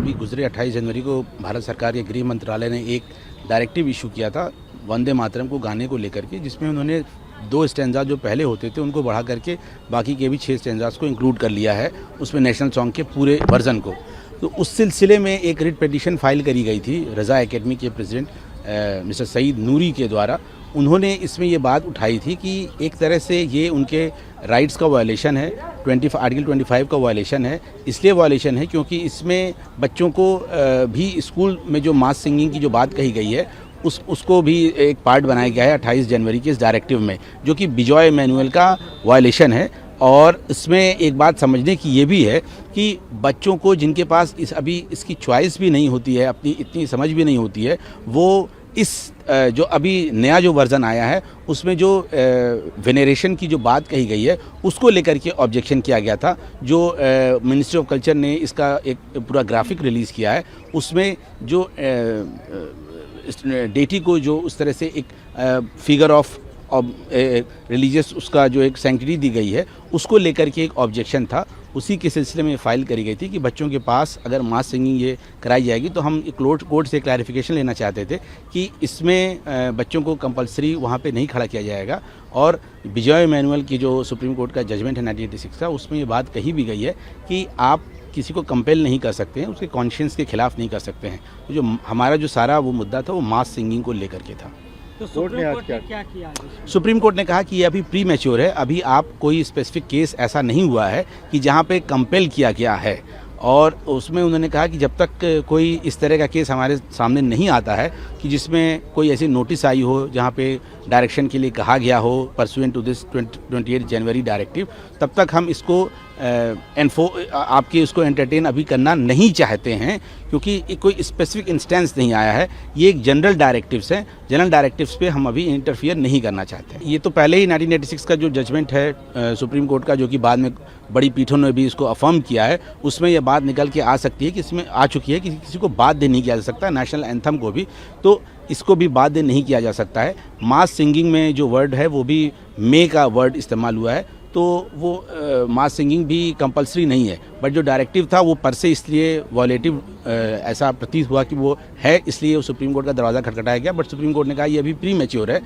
अभी गुजरे 28 जनवरी को भारत सरकार के गृह मंत्रालय ने एक डायरेक्टिव इशू किया था वंदे मातरम को गाने को लेकर के, जिसमें उन्होंने 2 स्टैंजा जो पहले होते थे उनको बढ़ा करके बाकी के भी 6 स्टैंजास को इंक्लूड कर लिया है उसमें नेशनल सॉन्ग के पूरे वर्जन को। तो उस सिलसिले में एक रिट पिटीशन फाइल करी गई थी रज़ा एकेडमी के प्रेसिडेंट मिस्टर सईद नूरी के द्वारा। उन्होंने इसमें ये बात उठाई थी कि एक तरह से ये उनके राइट्स का वायलेशन है, आर्टिकल 25 का वायलेशन है। इसलिए वायलेशन है क्योंकि इसमें बच्चों को भी स्कूल में जो मास सिंगिंग की जो बात कही गई है उसको भी एक पार्ट बनाया गया है 28 जनवरी के इस डायरेक्टिव में, जो कि बिजॉय मैनुअल का वायलेशन है। और इसमें एक बात समझने की ये भी है कि बच्चों को जिनके पास अभी इसकी चॉइस भी नहीं होती है, अपनी इतनी समझ भी नहीं होती है, वो इस जो अभी नया जो वर्ज़न आया है उसमें जो वेनरेशन की जो बात कही गई है उसको लेकर के ऑब्जेक्शन किया गया था। जो मिनिस्ट्री ऑफ कल्चर ने इसका एक पूरा ग्राफिक रिलीज़ किया है, उसमें जो डेटी को जो उस तरह से एक फिगर ऑफ रिलीजियस उसका जो एक सैंक्टिटी दी गई है उसको लेकर के एक ऑब्जेक्शन था। उसी के सिलसिले में फाइल करी गई थी कि बच्चों के पास अगर मास सिंगिंग ये कराई जाएगी तो हम एक कोर्ट से क्लैरिफिकेशन लेना चाहते थे कि इसमें बच्चों को कंपलसरी वहाँ पे नहीं खड़ा किया जाएगा। और बिजॉय मैनुअल की जो सुप्रीम कोर्ट का जजमेंट है 1986 का, उसमें ये बात कही भी गई है कि आप किसी को कंपेल नहीं कर सकते हैं, उसके कॉन्शियंस के खिलाफ नहीं कर सकते हैं। तो जो हमारा जो सारा वो मुद्दा था वो मास सिंगिंग को लेकर के था। तो सुप्रीम कोर्ट ने क्या किया? सुप्रीम कोर्ट ने कहा कि ये अभी प्री मैच्योर है, अभी आप कोई स्पेसिफिक केस ऐसा नहीं हुआ है कि जहाँ पे कंपेल किया गया है। और उसमें उन्होंने कहा कि जब तक कोई इस तरह का केस हमारे सामने नहीं आता है कि जिसमें कोई ऐसी नोटिस आई हो जहाँ पे डायरेक्शन के लिए कहा गया हो pursuant to this 28 January directive, तब तक हम इसको आपके उसको एंटरटेन अभी करना नहीं चाहते हैं, क्योंकि कोई स्पेसिफिक इंस्टेंस नहीं आया है। ये एक जनरल डायरेक्टिव्स हैं, जनरल डायरेक्टिव्स पे हम अभी इंटरफियर नहीं करना चाहते हैं। ये तो पहले ही 1986 का जो जजमेंट है सुप्रीम कोर्ट का, जो कि बाद में बड़ी पीठों ने भी इसको अफर्म किया है, उसमें यह बात निकल के आ सकती है कि इसमें आ चुकी है कि किसी को बाध्य नहीं किया जा सकता, नेशनल एंथम को भी, तो इसको भी बाध्य नहीं किया जा सकता है। मास सिंगिंग में जो वर्ड है वो भी मे का वर्ड इस्तेमाल हुआ है, तो वो मास सिंगिंग भी कंपलसरी नहीं है। बट जो डायरेक्टिव था वो पर से इसलिए वॉलेटिव ऐसा प्रतीत हुआ कि वो है, इसलिए सुप्रीम कोर्ट का दरवाज़ा खटखटाया गया। बट सुप्रीम कोर्ट ने कहा ये अभी प्री मैच्योर है।